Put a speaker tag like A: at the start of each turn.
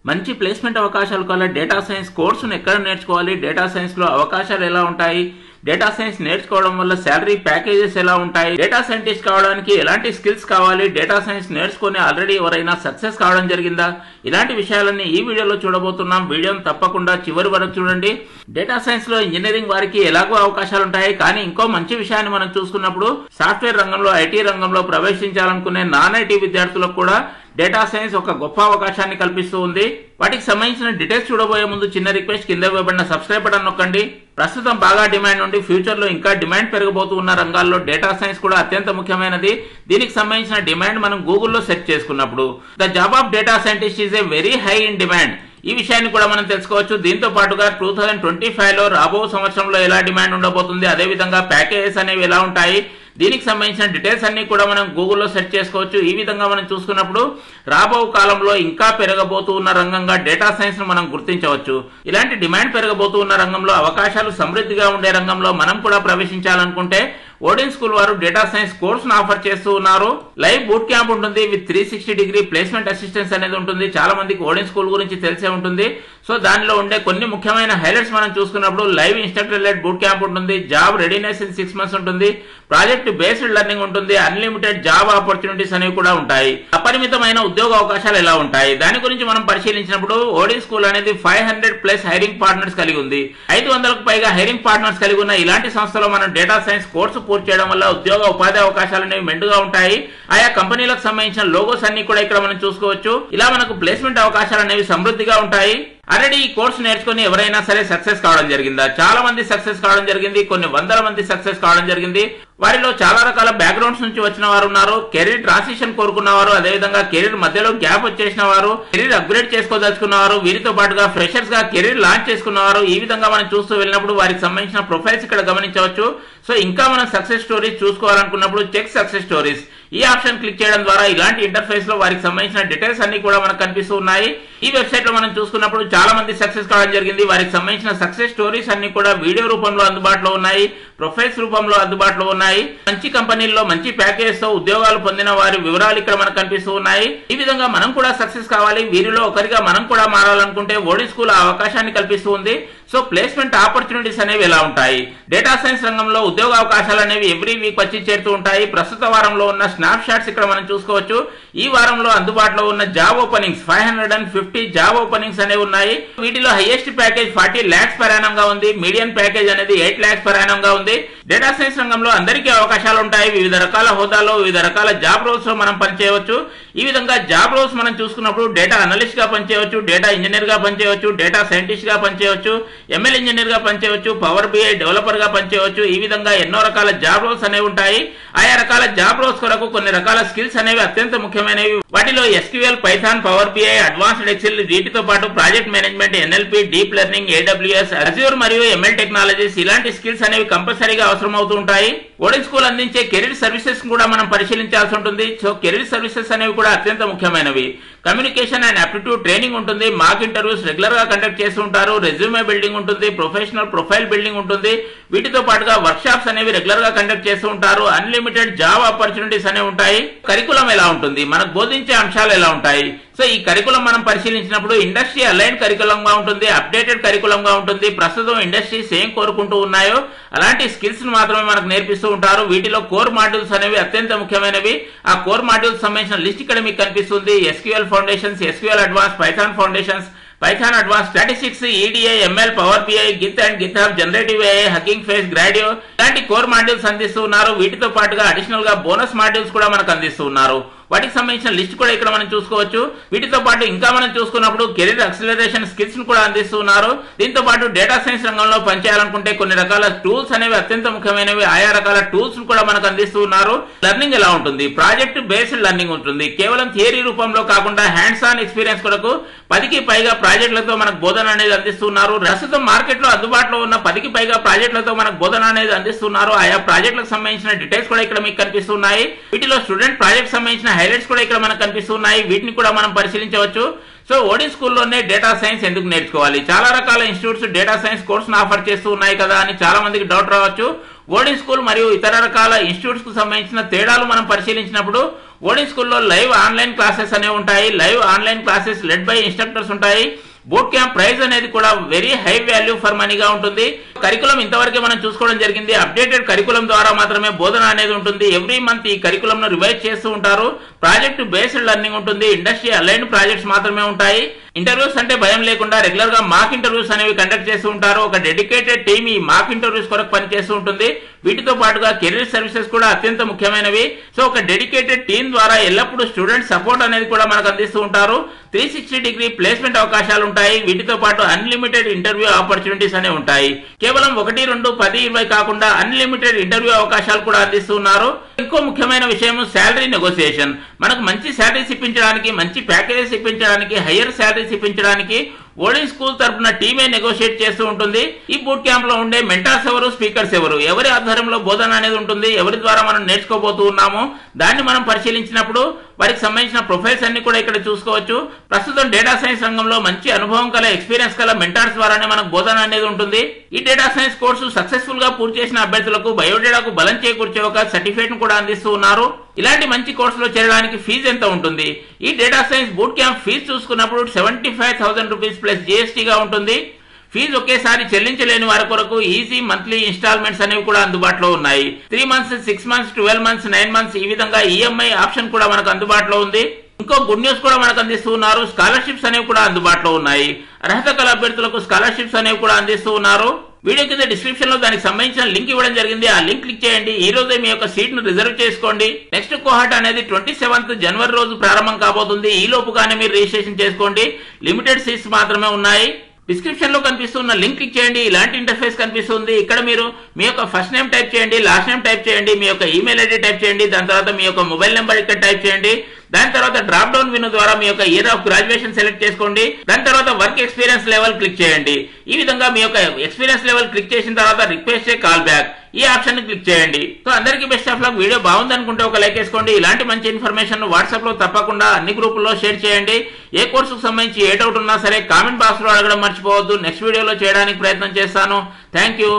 A: మంచి ప్లేస్మెంట్ అవకాశాలు కల డేటా సైన్స్ కోర్సును ఎక్కడ నేర్చుకోవాలి, డేటా సైన్స్ లో అవకాశాలు ఎలా ఉంటాయి, డేటా సైన్స్ నేర్చుకోవడం వల్ల శాలరీ ప్యాకేజెస్ ఎలా ఉంటాయి, డేటా సైంటిస్ట్ కావడానికి ఎలాంటి స్కిల్స్ కావాలి, డేటా సైన్స్ నేర్చుకుని ఆల్రెడీ ఎవరైనా సక్సెస్ కావడం జరిగిందా, ఇలాంటి విషయాలన్నీ ఈ వీడియోలో చూడబోతున్నాం. వీడియోను తప్పకుండా చివరి వరకు చూడండి. డేటా సైన్స్ లో ఇంజనీరింగ్ వారికి ఎలాగో అవకాశాలు ఉంటాయి, కానీ ఇంకో మంచి విషయాన్ని మనం చూసుకున్నప్పుడు సాఫ్ట్వేర్ రంగంలో, ఐటీ రంగంలో ప్రవేశించాలనుకునే నాన్ ఐటీ విద్యార్థులకు కూడా డేటా సైన్స్ ఒక గొప్ప అవకాశాన్ని కల్పిస్తూ ఉంది. వాటికి సంబంధించిన డీటెయిల్స్ చూడబోయే ముందు చిన్న రిక్వెస్ట్, కింద ఇవ్వబడిన సబ్స్క్రైబ్ బటన్ నొక్కండి. ప్రస్తుతం బాగా డిమాండ్ నుండి ఫ్యూచర్ లో ఇంకా డిమాండ్ పెరగబోతూ ఉన్న రంగాల్లో డేటా సైన్స్ కూడా అత్యంత ముఖ్యమైనది. దీనికి సంబంధించిన డిమాండ్ మనం గూగుల్లో సెర్చ్ చేసుకున్నప్పుడు the job of data scientist is a very high in demand, ఈ విషయాన్ని కూడా మనం తెలుసుకోవచ్చు. దీంతో పాటుగా 2025 లో రాబో సంవత్సరంలో ఎలా డిమాండ్ ఉండబోతుంది, అదేవిధంగా ప్యాకేజెస్ అనేవి ఎలా ఉంటాయి, దీనికి సంబంధించిన డీటెయిల్స్ అన్ని కూడా మనం గూగుల్లో సెర్చ్ చేసుకోవచ్చు. ఈ విధంగా మనం చూసుకున్నప్పుడు రాబో కాలంలో ఇంకా పెరగబోతూ ఉన్న రంగంగా డేటా సైన్స్ ను మనం గుర్తించవచ్చు. ఇలాంటి డిమాండ్ పెరగబోతూ ఉన్న రంగంలో, అవకాశాలు సమృద్ధిగా ఉండే రంగంలో మనం కూడా ప్రవేశించాలనుకుంటే ఓడిన్ స్కూల్ వారు డేటా సైన్స్ కోర్సును ఆఫర్ చేస్తూ ఉన్నారు. లైవ్ బూట్ క్యాంప్ ఉంటుంది విత్ 360 డిగ్రీ ప్లేస్మెంట్ అసిస్టెన్స్ అనేది ఉంటుంది. చాలా మందికి ఓడిన్ స్కూల్ గురించి తెలిసే ఉంటుంది. సో దానిలో ఉండే కొన్ని ముఖ్యమైన హైలైట్స్ మనం చూసుకున్నప్పుడు live instructor led boot camp ఉంటుంది, జాబ్ రెడీనెస్ ఇన్ 6 months ఉంటుంది, ప్రాజెక్ట్ బేస్డ్ లెర్నింగ్ ఉంటుంది, అన్లిమిటెడ్ జాబ్ ఆపర్చునిటీస్ అనేవి కూడా ఉంటాయి. అపరిమితమైన ఉద్యోగ అవకాశాలు ఎలా ఉంటాయి, దాని గురించి మనం పరిశీలించినప్పుడు ఓడిన్ స్కూల్ అనేది 500+ హైరింగ్ పార్ట్నర్స్ కలిగి ఉంది. 500కు పైగా హైరింగ్ పార్ట్నర్స్ కలిగి ఉన్న ఇలాంటి సంస్థలో మనం డేటా సైన్స్ కోర్సు పూర్తి చేయడం వల్ల ఉద్యోగ ఉపాధి అవకాశాలు అనేవి మెండుగా ఉంటాయి. ఆయా కంపెనీలకు సంబంధించిన లోగోస్ అన్ని కూడా ఇక్కడ మనం చూసుకోవచ్చు. ఇలా మనకు ప్లేస్మెంట్ అవకాశాలు అనేవి సమృద్ధిగా ఉంటాయి. ఆల్రెడీ ఈ కోర్సు నేర్చుకుని ఎవరైనా సరే సక్సెస్ కావడం జరిగిందా? చాలా మంది సక్సెస్ కావడం జరిగింది, కొన్ని వందల మంది సక్సెస్ కావడం జరిగింది. వారిలో చాలా రకాల బ్యాక్గ్రౌండ్స్ నుంచి వచ్చిన వారు ఉన్నారు, కెరీర్ ట్రాన్సిషన్ కోరుకున్న వారు, అదేవిధంగా కెరీర్ మధ్యలో గ్యాప్ వచ్చేసిన వారు, కెరీర్ అప్గ్రేడ్ చేసుకోదలుచుకున్నవారు, వీరితో పాటుగా ఫ్రెషర్స్ గా కెరీర్ లాంచ్ చేసుకున్నవారు. ఈ విధంగా మనం చూస్తూ వెళ్ళినప్పుడు వారికి సంబంధించిన ప్రొఫైల్స్ ఇక్కడ గమనించవచ్చు. సో ఇంకా మనం సక్సెస్ స్టోరీస్ చూసుకోవాలనుకున్నప్పుడు చెక్ సక్సెస్ స్టోరీస్ ఈ ఆప్షన్ క్లిక్ చేయడం ద్వారా ఇలాంటి ఇంటర్ఫేస్ లో వారికి సంబంధించిన డీటెయిల్స్ అన్ని కూడా మనకు కనిపిస్తూ ఉన్నాయి. ఈ వెబ్సైట్ లో మనం చూసుకున్నప్పుడు చాలా మంది సక్సెస్ కావడం జరిగింది. వారికి సంబంధించిన సక్సెస్ స్టోరీస్ అన్ని కూడా వీడియో రూపంలో అందుబాటులో ఉన్నాయి, ప్రొఫైల్స్ రూపంలో అందుబాటులో ఉన్నాయి. మంచి కంపెనీల్లో మంచి ప్యాకేజ్ తో ఉద్యోగాలు పొందిన వారి వివరాలు ఇక్కడ మనకు కనిపిస్తూ ఉన్నాయి. ఈ విధంగా మనం కూడా సక్సెస్ కావాలి, వీరిలో ఒకరిగా మనం కూడా మారాలనుకుంటే ఓడిన్ స్కూల్ ఆ అవకాశాన్ని కల్పిస్తూ ఉంది. సో ప్లేస్మెంట్ ఆపర్చునిటీస్ అనేవి ఎలా ఉంటాయి, డేటా సైన్స్ రంగంలో ఉద్యోగ అవకాశాలు అనేవి ఎవ్రీ వీక్ వచ్చి చేరుతూ ఉంటాయి. ప్రస్తుత వారంలో ఉన్న స్నాప్ షాట్స్ ఇక్కడ మనం చూసుకోవచ్చు. ఈ వారంలో అందుబాటులో ఉన్న జాబ్ ఓపెనింగ్స్ 550 జాబ్ ఓపెనింగ్స్ అనేవి ఉన్నాయి. వీటిలో highest package 40 lakhs per annum గా ఉంది, మీడియం ప్యాకేజ్ అనేది 8 lakhs per annum గా ఉంది. డేటా సైన్స్ రంగంలో అందరికీ అవకాశాలు ఉంటాయి. వివిధ రకాల హోదాలో, వివిధ రకాల జాబ్ రోల్స్ లో మనం పనిచేయవచ్చు. ఈ విధంగా జాబ్ రోల్స్ మనం చూసుకున్నప్పుడు డేటా అనలిస్ట్ గా పనిచేయవచ్చు, డేటా ఇంజనీర్ గా పనిచేయవచ్చు, డేటా సైంటిస్ట్ గా పనిచేయవచ్చు, ఎంఎల్ ఇంజనీర్ గా పనిచేయవచ్చు, పవర్ బిఐ డెవలపర్ గా పనిచేయవచ్చు. ఈ విధంగా ఎన్నో రకాల జాబ్ రోల్స్ అనేవి ఉంటాయి. ఆయా రకాల జాబ్ రోల్స్ కొరకు కొన్ని రకాల స్కిల్స్ అనేవి అత్యంత ముఖ్యమైనవి. వాటిలో SQL, Python, power BI, advanced Excel, వీటితో పాటు project management, NLP, deep learning, AWS, Azure మరియు ఎంఎల్ టెక్నాలజీస్ ఇలాంటి స్కిల్స్ అనేవి కంపల్సరీగా అవసరం అవుతూ ఉంటాయి. ఓడిన్ స్కూల్ అందించే కెరీర్ సర్వీసెస్ కూడా మనం పరిశీలించాల్సి ఉంటుంది. సో కెరీర్ సర్వీసెస్ అనేవి కూడా అత్యంత ముఖ్యమైనవి. కమ్యూనికేషన్ అండ్ ఆప్టిట్యూడ్ ట్రైనింగ్ ఉంటుంది, మాక్ ఇంటర్వ్యూస్ రెగ్యులర్ గా కండక్ట్ చేస్తూ ఉంటారు, రెజ్యూమే బిల్డింగ్ ఉంటుంది, ప్రొఫెషనల్ ప్రొఫైల్ బిల్డింగ్ ఉంటుంది. వీటితో పాటుగా వర్క్ షాప్స్ అనేవి రెగ్యులర్ గా కండక్ట్ చేస్తూ ఉంటారు. అన్లిమిటెడ్ జాబ్ ఆపర్చునిటీస్ అనేవి ఉంటాయి. కరికులం ఎలా ఉంటుంది, మనకు బోధించే అంశాలు ఎలా ఉంటాయి. సో ఈ కరికులం మనం పరిశీలించినప్పుడు ఇండస్ట్రీ అలైన్ కరికులం గా ఉంటుంది, అప్డేటెడ్ కరికులం గా ఉంటుంది. ప్రస్తుతం ఇండస్ట్రీస్ ఏం కోరుకుంటూ ఉన్నాయో అలాంటి స్కిల్స్ మాత్రమే మనకు నేర్పిస్తూ ఉంటారు. వీటిలో కోర్ మాడ్యూల్స్ అనేవి అత్యంత ముఖ్యమైనవి. ఆ కోర్ మాడ్యూల్స్ సంబంధించిన లిస్ట్ ఇక్కడ మీకు కనిపిస్తుంది. SQL foundations, SQL advance, Python foundations, Python advance, statistics, EDA, ML, power BI, Git and GitHub, generative AI, hugging face, Gradio ఇలాంటి కోర్ మాడ్యూల్స్ అందిస్తూ ఉన్నారు. వీటితో పాటుగా అడిషనల్ గా బోనస్ మాడ్యూల్స్ కూడా మనకు అందిస్తూ ఉన్నారు. వాటికి సంబంధించిన లిస్ట్ కూడా ఇక్కడ మనం చూసుకోవచ్చు. వీటితో పాటు ఇంకా మనం చూసుకున్నప్పుడు కెరీర్ అక్సిలరేషన్ స్కిల్స్ ను కూడా అందిస్తూ ఉన్నారు. దీంతో పాటు డేటా సైన్స్ రంగంలో పనిచేయాలనుకుంటే కొన్ని రకాల టూల్స్ అనేవి అత్యంత ముఖ్యమైనవి. ఆయా రకాల టూల్స్ ను కూడా మనకు అందిస్తూ ఉన్నారు. లెర్నింగ్ ఎలా ఉంటుంది, ప్రాజెక్ట్ బేస్డ్ లెర్నింగ్ ఉంటుంది. కేవలం థియరీ రూపంలో కాకుండా హ్యాండ్స్ ఆన్ ఎక్స్పీరియన్స్ కొరకు 10కి పైగా ప్రాజెక్టులతో మనకు బోధన అనేది అందిస్తున్నారు. ప్రస్తుతం మార్కెట్ లో అందుబాటులో ఉన్న 10కి పైగా ప్రాజెక్టులతో మనకు బోధన అనేది అందిస్తున్నారు. ఆయా ప్రాజెక్టులకు సంబంధించిన డీటెయిల్స్ కూడా ఇక్కడ మీకు కనిపిస్తున్నాయి. వీటిలో స్టూడెంట్ ప్రాజెక్ట్ సంబంధించిన హైలైట్స్ కూడా ఇక్కడ మనకు కనిపిస్తున్నాయి. వీటిని కూడా మనం పరిశీలించవచ్చు. సో ఓడి స్కూల్లోనే డేటా సైన్స్ ఎందుకు నేర్చుకోవాలి? చాలా రకాల ఇన్స్టిట్యూట్స్ డేటా సైన్స్ కోర్సును ఆఫర్ చేస్తూ ఉన్నాయి కదా అని చాలా మందికి డౌట్ రావచ్చు. ఓడింగ్ స్కూల్ మరియు ఇతర రకాల ఇన్స్టిట్యూట్స్ కు సంబంధించిన తేడాలు మనం పరిశీలించినప్పుడు ఓడింగ్ స్కూల్లో లైవ్ ఆన్లైన్ క్లాసెస్ అనేవి ఉంటాయి. Live online classes led by instructors ఉంటాయి. బూట్ క్యాంప్ ప్రైస్ అనేది కూడా వెరీ హై వాల్యూ ఫర్ మనీగా ఉంటుంది. కరికులం ఇంతవరకే మనం చూసుకోవడం జరిగింది. అప్డేటెడ్ కరికులం ద్వారా మాత్రమే బోధన అనేది ఉంటుంది. ఎవ్రీ మంత్ ఈ కరికులం ను రివైజ్ చేస్తూ ఉంటారు. ప్రాజెక్ట్ బేస్డ్ లెర్నింగ్ ఉంటుంది. ఇండస్ట్రీ అలైన్డ్ ప్రాజెక్ట్స్ మాత్రమే ఉంటాయి. ఇంటర్వ్యూస్ అంటే భయం లేకుండా రెగ్యులర్ గా మాక్ ఇంటర్వ్యూస్ అనేవి కండక్ట్ చేస్తూ ఉంటారు. ఒక డెడికేటెడ్ టీమ్ ఈ మాక్ ఇంటర్వ్యూస్ కొరకు పనిచేస్తూ ఉంటుంది. వీటితో పాటుగా కెరీర్ సర్వీసెస్ కూడా అత్యంత ముఖ్యమైనవి. సో ఒక డెడికేటెడ్ టీమ్ ద్వారా ఎల్లప్పుడూ స్టూడెంట్ సపోర్ట్ అనేది కూడా మనకు అందిస్తూ ఉంటారు. 360 డిగ్రీ ప్లేస్మెంట్ అవకాశాలు ఉంటాయి. వీటితో పాటు అన్లిమిటెడ్ ఇంటర్వ్యూ ఆపర్చునిటీస్ అనేవి ఉంటాయి. కేవలం 1, 2, 10, 20 కాకుండా అన్లిమిటెడ్ ఇంటర్వ్యూ అవకాశాలు కూడా అందిస్తున్నారు. ఇంకో ముఖ్యమైన విషయం శాలరీ నెగోసియేషన్. మనకు మంచి శాలరీస్ ఇప్పించడానికి, మంచి ప్యాకేజెస్ ఇప్పించడానికి, హయ్యర్ శాలరీస్ ఇప్పించడానికి ఓడింగ్ స్కూల్ తరపున టీమే నెగోషియేట్ చేస్తూ ఉంటుంది. ఈ బూట్ క్యాంప్ లో ఉండే మెంటార్స్ ఎవరు, స్పీకర్స్ ఎవరు, ఎవరి ఆధ్వర్యంలో బోధన అనేది ఉంటుంది, ఎవరి ద్వారా మనం నేర్చుకోబోతూ ఉన్నామో దాన్ని మనం పరిశీలించినప్పుడు వారికి సంబంధించిన ప్రొఫైల్స్ అన్ని కూడా ఇక్కడ చూసుకోవచ్చు. ప్రస్తుతం డేటా సైన్స్ రంగంలో మంచి అనుభవం కల, ఎక్స్పీరియన్స్ కల మెంటార్స్ ద్వారానే మనకు బోధన అనేది ఉంటుంది. ఈ డేటా సైన్స్ కోర్సు సక్సెస్ఫుల్ గా పూర్తి చేసిన అభ్యర్థులకు బయోడేటాకు బలం చేకూర్చే ఒక సర్టిఫికేట్ ను కూడా అందిస్తూ ఉన్నారు. ఇలాంటి మంచి కోర్సులో చేరడానికి ఫీజు ఎంత ఉంటుంది? ఈ data science boot camp fee చూసుకున్నప్పుడు 75,000 రూపీస్ ప్లస్ జీఎస్టీగా ఉంటుంది. ఫీజు ఒకేసారి చెల్లించలేని వారి కొరకు ఈజీ మంత్లీ ఇన్స్టాల్మెంట్స్ అనేవి కూడా అందుబాటులో ఉన్నాయి. 3 months, 6 months, 12 months, 9 months ఈ విధంగా ఈఎంఐ ఆప్షన్ కూడా మనకు అందుబాటులో ఉంది. ఇంకో గుడ్ న్యూస్ కూడా మనకు అందిస్తూ ఉన్నారు. స్కాలర్షిప్స్ అనేవి కూడా అందుబాటులో ఉన్నాయి. అర్హత కల అభ్యర్థులకు స్కాలర్షిప్స్ అనేవి కూడా అందిస్తూ ఉన్నారు. వీడియో కింద డిస్క్రిప్షన్ లో దానికి సంబంధించిన లింక్ ఇవ్వడం జరిగింది. ఆ లింక్ క్లిక్ చేయండి. ఈ రోజే మీ యొక్క సీట్ ను రిజర్వ్ చేసుకోండి. నెక్స్ట్ కోహాట్ అనేది 27th జనవరి రోజు ప్రారంభం కాబోతుంది. ఈ లోపుగానే మీరు రిజిస్ట్రేషన్ చేసుకోండి. లిమిటెడ్ సీట్స్ మాత్రమే ఉన్నాయి. డిస్క్రిప్షన్ లో కనిపిస్తున్న లింక్ క్లిక్ చేయండి. ఇలాంటి ఇంటర్ఫేస్ కనిపిస్తుంది. ఇక్కడ మీరు మీ యొక్క ఫస్ట్ నేమ్ టైప్ చేయండి, లాస్ట్ నేమ్ టైప్ చేయండి, మీ యొక్క ఈమెయిల్ ఐడి టైప్ చేయండి, దాని తర్వాత మీ యొక్క మొబైల్ నెంబర్ ఇక్కడ టైప్ చేయండి. దాని తర్వాత డ్రాప్ డౌన్ మెనూ ద్వారా మీ యొక్క ఇయర్ ఆఫ్ గ్రాడ్యుయేషన్ సెలెక్ట్ చేసుకోండి. దాని తర్వాత వర్క్ ఎక్స్పీరియన్స్ లెవెల్ క్లిక్ చేయండి. ఈ విధంగా మీ యొక్క ఎక్స్పీరియన్స్ లెవెల్ క్లిక్ చేసిన తర్వాత రిక్వెస్ట్ ఏ కాల్ బ్యాక్ ఈ ఆప్షన్ ని క్లిక్ చేయండి. సో అందరికీ బెస్ట్ ఆఫ్ లక్. వీడియో బాగుంది అనుకుంటే ఒక లైక్ వేసుకోండి. ఇలాంటి మంచి ఇన్ఫర్మేషన్ వాట్సాప్ లో తప్పకుండా అన్ని గ్రూపుల్లో షేర్ చేయండి. ఏ కోర్సుకు సంబంధించి ఏ డౌట్ ఉన్నా సరే కామెంట్ బాక్స్ లో అడగడం మర్చిపోవద్దు. నెక్స్ట్ వీడియోలో చేయడానికి ప్రయత్నం చేస్తాను. Thank you.